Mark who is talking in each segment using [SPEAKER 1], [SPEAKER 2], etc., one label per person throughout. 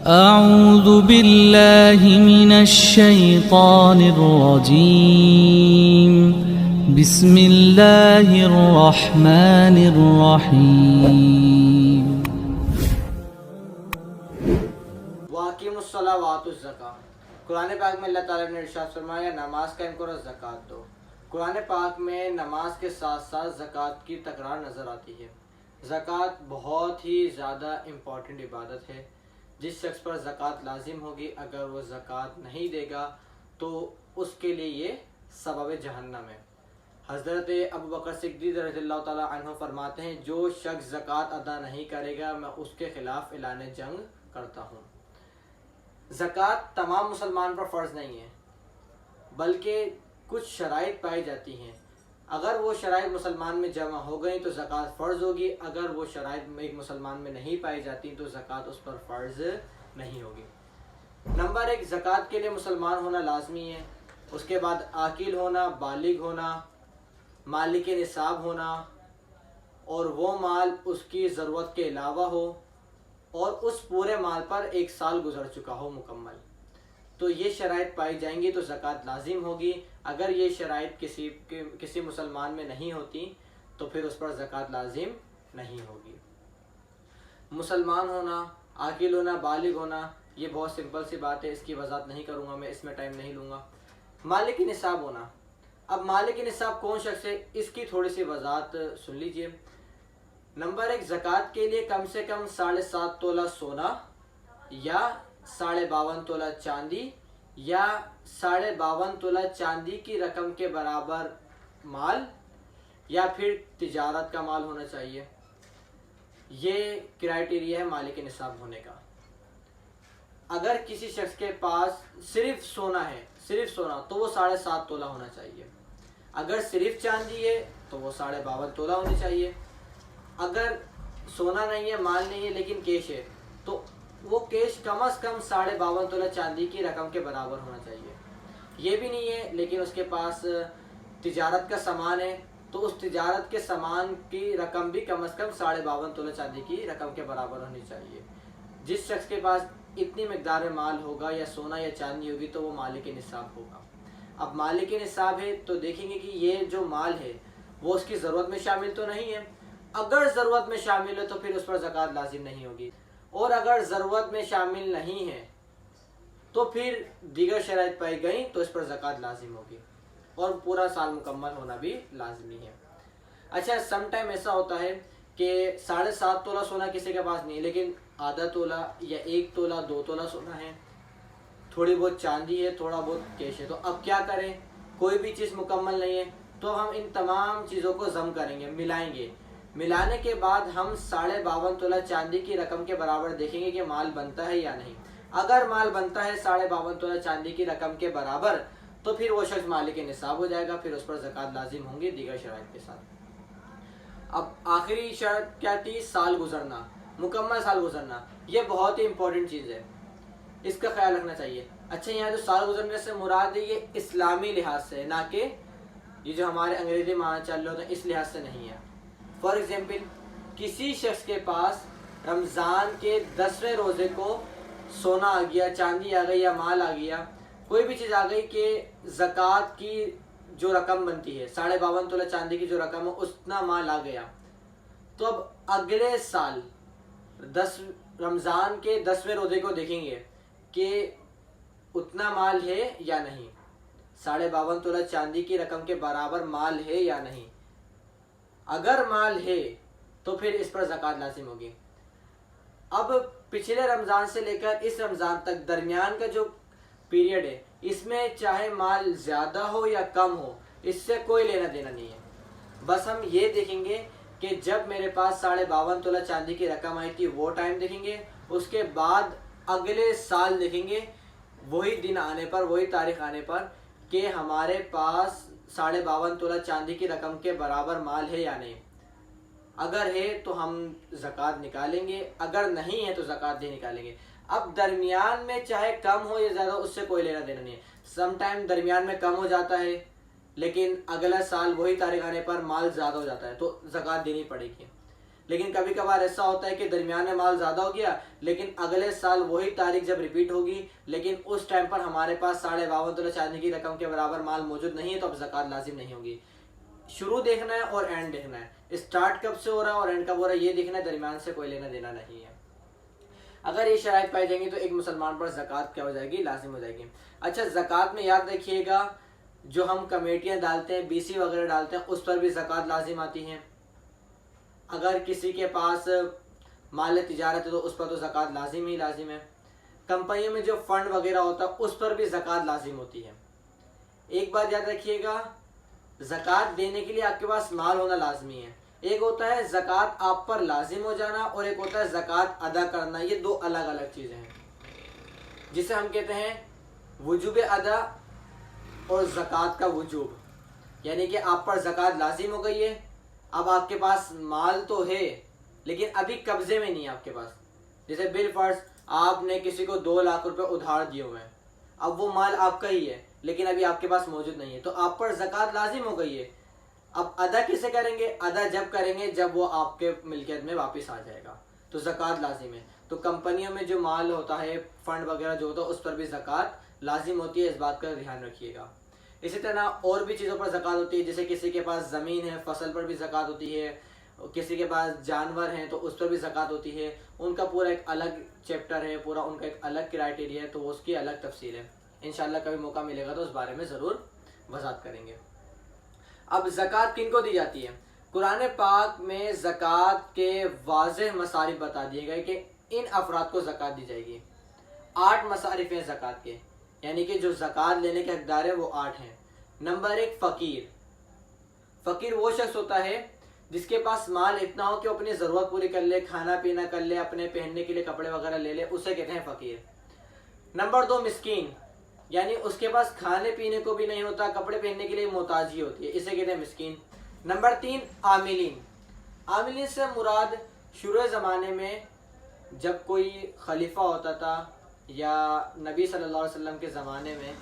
[SPEAKER 1] अऊज़ु बिल्लाहि मिनश शैतानिर्रजीम बिस्मिल्लाहिर रहमानिर रहीम।
[SPEAKER 2] वाक़िमुस्सलावातुज़ ज़का। कुरान पाक में अल्लाह ताला ने इरशाद फरमाया, नमाज कायम करो, ज़कात दो। कुरान पाक में नमाज के साथ साथ ज़कात की तकरार नज़र आती है। ज़कात बहुत ही ज़्यादा इम्पॉर्टेंट इबादत है। जिस शख्स पर ज़कात लाजिम होगी, अगर वो ज़कात नहीं देगा तो उसके लिए ये सबब जहन्नम है। हज़रत अबू बकर सिद्दीक़ रज़ियल्लाहु ताला अन्हु फरमाते हैं, जो शख्स ज़कात अदा नहीं करेगा मैं उसके ख़िलाफ़ ऐलान जंग करता हूँ। ज़कात तमाम मुसलमान पर फ़र्ज़ नहीं है, बल्कि कुछ शराइत पाई जाती हैं। अगर वो शराइत मुसलमान में जमा हो गई तो ज़कात फ़र्ज़ होगी। अगर वो शराइत एक मुसलमान में नहीं पाई जाती तो ज़कात उस पर फ़र्ज़ नहीं होगी। नंबर एक, ज़कात के लिए मुसलमान होना लाजमी है। उसके बाद आकिल होना, बालिग होना, मालिक निसाब होना, और वो माल उसकी ज़रूरत के अलावा हो, और उस पूरे माल पर 1 साल गुजर चुका हो मुकम्मल। तो ये शराइत पाई जाएंगी तो ज़कात लाजिम होगी। अगर ये शराइत किसी मुसलमान में नहीं होती तो फिर उस पर ज़कात लाजिम नहीं होगी। मुसलमान होना, आकिल होना, बालिग होना, ये बहुत सिंपल सी बात है, इसकी वजाहत नहीं करूँगा मैं, इसमें टाइम नहीं लूँगा। मालिक निसाब होना, अब मालिक निसाब कौन शख्स है, इसकी थोड़ी सी वजाहत सुन लीजिए। नंबर एक, ज़कात के लिए कम से कम 7.5 तोला सोना या 52.5 तोला चांदी या 52.5 तोला चांदी की रकम के बराबर माल या फिर तिजारत का माल होना चाहिए। ये क्राइटेरिया है मालिक निसाब होने का। अगर किसी शख्स के पास सिर्फ सोना है, सिर्फ सोना, तो वो 7.5 तोला होना चाहिए। अगर सिर्फ चांदी है तो वो 52.5 तोला होनी चाहिए। अगर सोना नहीं है, माल नहीं है, लेकिन कैश है, तो वो कैश कम से कम 52.5 तोला चांदी की रकम के बराबर होना चाहिए। ये भी नहीं है लेकिन उसके पास तिजारत का सामान है, तो उस तिजारत के सामान की रकम भी कम से कम 52.5 तोला चांदी की रकम के बराबर होनी चाहिए। जिस शख्स के पास इतनी मकदार में माल होगा या सोना या चांदी होगी तो वो मालिक निसाब होगा। अब मालिक निसाब है तो देखेंगे कि ये जो माल है वो उसकी ज़रूरत में शामिल तो नहीं है। अगर ज़रूरत में शामिल है तो फिर उस पर ज़कात लाजिम नहीं होगी, और अगर ज़रूरत में शामिल नहीं है तो फिर दीगर शराइत पाई गई तो इस पर ज़कात लाजिम होगी, और पूरा साल मुकम्मल होना भी लाजमी है। अच्छा, सम टाइम ऐसा होता है कि 7.5 तोला सोना किसी के पास नहीं है, लेकिन आधा तोला या 1 तोला 2 तोला सोना है, थोड़ी बहुत चांदी है, थोड़ा बहुत कैश है। तो अब क्या करें, कोई भी चीज़ मुकम्मल नहीं है, तो हम इन तमाम चीज़ों को जम करेंगे, मिलाएंगे। मिलाने के बाद हम 52.5 तोला चांदी की रकम के बराबर देखेंगे कि माल बनता है या नहीं। अगर माल बनता है 52.5 तोला चांदी की रकम के बराबर, तो फिर वो शख्स मालिक निसाब हो जाएगा, फिर उस पर ज़कात लाजिम होंगे दीगर शराइत के साथ। अब आखिरी शर्त क्या थी, साल गुजरना, मुकम्मल साल गुजरना। ये बहुत ही इंपॉर्टेंट चीज़ है, इसका ख्याल रखना चाहिए। अच्छा, यहाँ जो साल गुजरने से मुराद है ये इस्लामी लिहाज से, ना कि ये जो हमारे अंग्रेजी माना चल रहे होते हैं इस लिहाज से नहीं है। फॉर एग्जाम्पल, किसी शख्स के पास रमज़ान के 10वें रोज़े को सोना आ गया, चांदी आ गई या माल आ गया, कोई भी चीज़ आ गई कि ज़कात की जो रकम बनती है 52.5 तोला चांदी की जो रकम है उतना माल आ गया, तो अब अगले साल रमज़ान के 10वें रोज़े को देखेंगे कि उतना माल है या नहीं, 52.5 तोला चांदी की रकम के बराबर माल है या नहीं। अगर माल है तो फिर इस पर ज़कात लाजिम होगी। अब पिछले रमज़ान से लेकर इस रमज़ान तक दरमियान का जो पीरियड है, इसमें चाहे माल ज़्यादा हो या कम हो, इससे कोई लेना देना नहीं है। बस हम ये देखेंगे कि जब मेरे पास 52.5 तोला चांदी की रकम आई थी वो टाइम देखेंगे, उसके बाद अगले साल देखेंगे वही दिन आने पर, वही तारीख आने पर कि हमारे पास 52.5 तोला चांदी की रकम के बराबर माल है या नहीं। अगर है तो हम ज़कात निकालेंगे, अगर नहीं है तो ज़कात नहीं निकालेंगे। अब दरमियान में चाहे कम हो या ज़्यादा, उससे कोई लेना देना नहीं है। सम टाइम दरमियान में कम हो जाता है लेकिन अगला साल वही तारीख आने पर माल ज़्यादा हो जाता है तो ज़कात देनी पड़ेगी। लेकिन कभी कभार ऐसा होता है कि दरमियान में माल ज़्यादा हो गया, लेकिन अगले साल वही तारीख जब रिपीट होगी, लेकिन उस टाइम पर हमारे पास 52.5 तोला चांदी की रकम के बराबर माल मौजूद नहीं है, तो अब ज़कात लाजिम नहीं होगी। शुरू देखना है और एंड देखना है, स्टार्ट कब से हो रहा है और एंड कब हो रहा है ये देखना है, दरमियान से कोई लेना देना नहीं है। अगर ये शराइत पाई जाएंगी तो एक मुसलमान पर ज़कात क्या हो जाएगी, लाजिम हो जाएगी। अच्छा, ज़कात में याद रखिएगा, जो हम कमेटियाँ डालते हैं, BC वगैरह डालते हैं, उस पर भी ज़कात लाजिम आती है। अगर किसी के पास माल तिजारत है तो उस पर तो ज़कात लाजिम ही लाजिम है। कंपनियों में जो फ़ंड वगैरह होता है उस पर भी ज़कात लाजिम होती है। एक बात याद रखिएगा, ज़कात देने के लिए आपके पास माल होना लाजमी है। एक होता है ज़कात आप पर लाजिम हो जाना और एक होता है ज़कात अदा करना, ये दो अलग अलग चीज़ें हैं, जिसे हम कहते हैं वजूब अदा और ज़कात का वजूब। यानी कि आप पर ज़कात लाजिम हो गई है, अब आपके पास माल तो है लेकिन अभी कब्जे में नहीं है आपके पास। जैसे बिल फर्ज आपने किसी को 2 लाख रुपए उधार दिए हुए हैं, अब वो माल आपका ही है लेकिन अभी आपके पास मौजूद नहीं है, तो आप पर ज़कात लाजिम हो गई है। अब अदा किसे करेंगे, अदा जब करेंगे जब वो आपके मिल्कियत में वापस आ जाएगा, तो ज़कात लाजिम है। तो कंपनियों में जो माल होता है, फंड वगैरह जो होता है, उस पर भी ज़कात लाजिम होती है, इस बात का ध्यान रखिएगा। इसी तरह और भी चीज़ों पर ज़कात होती है, जैसे किसी के पास ज़मीन है, फसल पर भी ज़कात होती है, किसी के पास जानवर हैं तो उस पर भी ज़कात होती है। उनका पूरा एक अलग चैप्टर है, पूरा उनका एक अलग क्राइटेरिया है, तो उसकी अलग तफसील है। इंशाल्लाह कभी मौका मिलेगा तो उस बारे में ज़रूर वज़ाहत करेंगे। अब ज़कात किन को दी जाती है? कुरान पाक में ज़कात के वाज़ेह मसारिफ बता दिए गए कि इन अफराद को ज़कात दी जाएगी। 8 मसारिफ हैं ज़कात के, यानी कि जो ज़कात लेने के हकदार है वो 8 हैं। नंबर 1 फ़कीर। फ़कीर वो शख्स होता है जिसके पास माल इतना हो कि वो अपनी ज़रूरत पूरी कर ले, खाना पीना कर ले, अपने पहनने के लिए कपड़े वगैरह ले ले, उसे कहते हैं फ़कीर। नंबर 2 मिस्कीन, यानी उसके पास खाने पीने को भी नहीं होता, कपड़े पहनने के लिए मोहताजी होती है, इसे कहते हैं मिस्कीन। नंबर 3 आमिलीन। आमिलीन से मुराद शुरू ज़माने में जब कोई खलीफा होता था या नबी सल्लल्लाहु अलैहि वसल्लम के ज़माने में,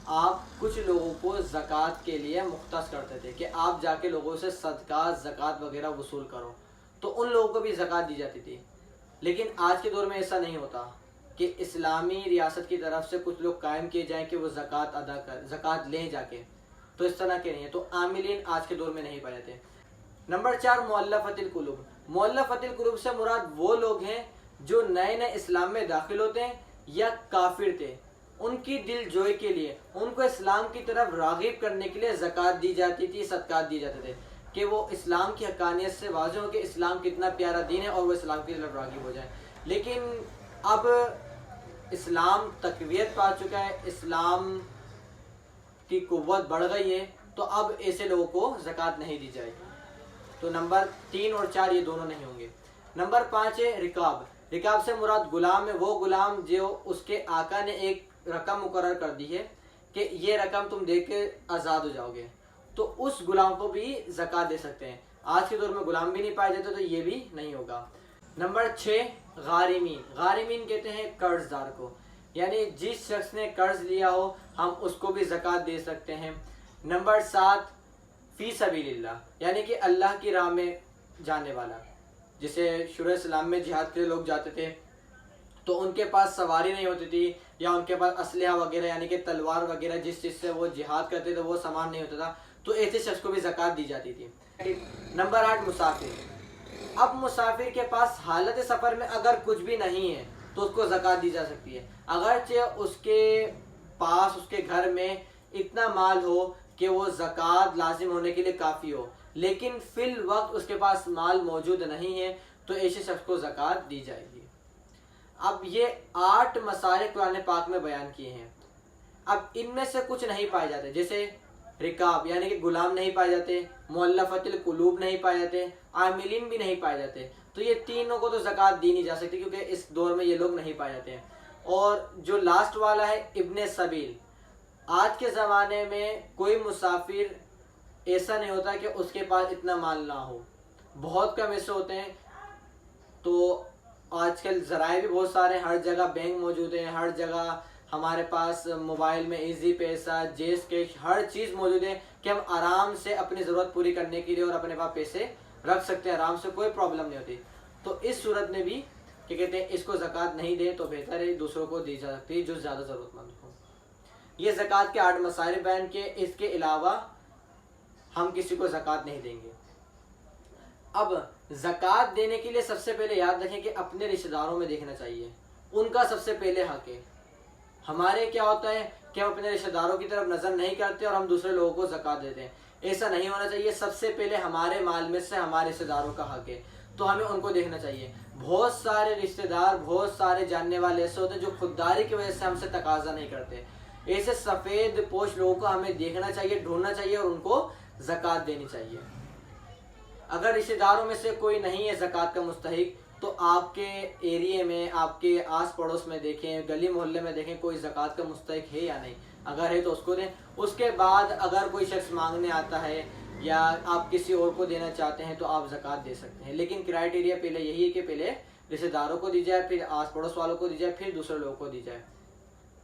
[SPEAKER 2] आप कुछ लोगों को ज़कात के लिए मुख्तस करते थे कि आप जाके लोगों से सदका ज़कात वगैरह वसूल करो, तो उन लोगों को भी ज़कात दी जाती थी। लेकिन आज के दौर में ऐसा नहीं होता कि इस्लामी रियासत की तरफ से कुछ लोग कायम किए जाएं कि वो ज़कात अदा कर, ज़कात लें जाके, तो इस तरह के नहीं है। तो आमिलीन आज के दौर में नहीं पाए जाते। नंबर 4 मुअल्लफ़तिल कुलूब। मुअल्लफ़तिल कुलूब से मुराद वो लोग हैं जो नए नए इस्लाम में दाखिल होते हैं या काफिर थे, उनकी दिल जोई के लिए, उनको इस्लाम की तरफ राग़िब करने के लिए ज़कात दी जाती थी, सदक़ात दिए जाते थे कि वो इस्लाम की हक़ानियत से वाज़ेह हो कि इस्लाम कितना प्यारा दीन है और वो इस्लाम की तरफ राग़िब हो जाए। लेकिन अब इस्लाम तक़वियत पा चुका है, इस्लाम की क़ुव्वत बढ़ गई है, तो अब ऐसे लोगों को ज़कात नहीं दी जाएगी। तो नंबर 3 और 4 ये दोनों नहीं होंगे। नंबर 5 है रिकाब। रिकाब से मुराद गुलाम है, वो गुलाम जो उसके आका ने एक रकम मुकर्रर कर दी है कि ये रकम तुम दे के आज़ाद हो जाओगे, तो उस गुलाम को भी ज़कात दे सकते हैं। आज के दौर में गुलाम भी नहीं पाए जाते, तो ये भी नहीं होगा। नंबर 6 गारिमीन। गारिमीन कहते हैं कर्जदार को, यानी जिस शख्स ने कर्ज लिया हो हम उसको भी ज़कात दे सकते हैं। नंबर 7 फ़ी सबीलिल्लाह, यानी कि अल्लाह की राह में जाने वाला। जिसे शुरू इस्लाम में जिहाद के लिए लोग जाते थे तो उनके पास सवारी नहीं होती थी या उनके पास असलहा वगैरह यानी कि तलवार वगैरह जिस चीज़ से वो जिहाद करते थे वो सामान नहीं होता था, तो ऐसे शख्स को भी ज़कात दी जाती थी। नंबर 8 मुसाफिर। अब मुसाफिर के पास हालत सफ़र में अगर कुछ भी नहीं है तो उसको ज़कात दी जा सकती है, अगरचे उसके पास उसके घर में इतना माल हो कि वो ज़कात लाजिम होने के लिए काफ़ी हो, लेकिन फिल वक्त उसके पास माल मौजूद नहीं है, तो ऐसे शख्स को ज़कात दी जाएगी। अब ये 8 मसाले कुरान पाक में बयान किए हैं। अब इनमें से कुछ नहीं पाए जाते, जैसे रिकाब यानी कि गुलाम नहीं पाए जाते, मुअल्लफ़तिल कुलूब नहीं पाए जाते, आमिलीन भी नहीं पाए जाते, तो ये तीनों को तो ज़कात दी नहीं जा सकती क्योंकि इस दौर में ये लोग नहीं पाए जाते हैं। और जो लास्ट वाला है इब्ने सबील, आज के ज़माने में कोई मुसाफिर ऐसा नहीं होता कि उसके पास इतना माल ना हो, बहुत कम ऐसे होते हैं। तो आजकल ज़राए भी बहुत सारे, हर जगह बैंक मौजूद है, हर जगह हमारे पास मोबाइल में इजी पैसा, जेस कैश, हर चीज़ मौजूद है कि हम आराम से अपनी ज़रूरत पूरी करने के लिए और अपने पास पैसे रख सकते हैं आराम से, कोई प्रॉब्लम नहीं होती। तो इस सूरत में भी क्या कहते हैं, इसको ज़कात नहीं दे तो बेहतर है दूसरों को दी जा सकती है जो ज़्यादा ज़रूरतमंद हो। ये ज़कात के 8 मसाइल बयान के, इसके अलावा हम किसी को ज़कात नहीं देंगे। अब ज़कात देने के लिए सबसे पहले याद रखें कि अपने रिश्तेदारों में देखना चाहिए, उनका सबसे पहले हक है। हमारे क्या होता है कि हम अपने रिश्तेदारों की तरफ नज़र नहीं करते और हम दूसरे लोगों को ज़कात देते हैं, ऐसा नहीं होना चाहिए। सबसे पहले हमारे माल में से हमारे रिश्तेदारों का हक है, तो हमें उनको देखना चाहिए। बहुत सारे रिश्तेदार, बहुत सारे जानने वाले ऐसे होते हैं जो खुददारी की वजह से हमसे तकाजा नहीं करते। ऐसे सफ़ेद पोश लोगों को हमें देखना चाहिए, ढूंढना चाहिए और उनको ज़कात देनी चाहिए। अगर रिश्तेदारों में से कोई नहीं है ज़कात का मुस्तहिक, तो आपके एरिए में, आपके आस पड़ोस में देखें, गली मोहल्ले में देखें कोई ज़कात का मुस्तहिक है या नहीं। अगर है तो उसको दें। उसके बाद अगर कोई शख्स मांगने आता है या आप किसी और को देना चाहते हैं तो आप ज़कात दे सकते हैं, लेकिन क्राइटेरिया पहले यही है कि पहले रिश्तेदारों को दी जाए, फिर आस पड़ोस वालों को दी जाए, फिर दूसरे लोगों को दी जाए,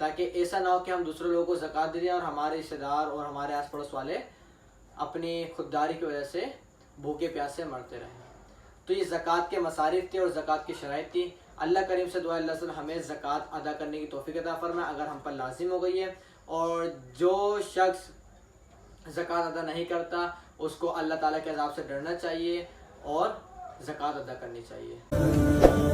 [SPEAKER 2] ताकि ऐसा ना हो कि हम दूसरे लोगों को ज़कात दे दें और हमारे रिश्तेदार और हमारे आस पड़ोस वाले अपनी खुददारी की वजह से भूखे प्यासे मरते रहें। तो ये ज़कात के मसारिफ थे और ज़कात की शराइत थी। अल्लाह करीम से दुआ अल्लाह ताला हमें ज़कात अदा करने की तौफीक अता फरमाए अगर हम पर लाजिम हो गई है। और जो शख्स ज़कात अदा नहीं करता उसको अल्लाह ताला के अज़ाब से डरना चाहिए और ज़कात अदा करनी चाहिए।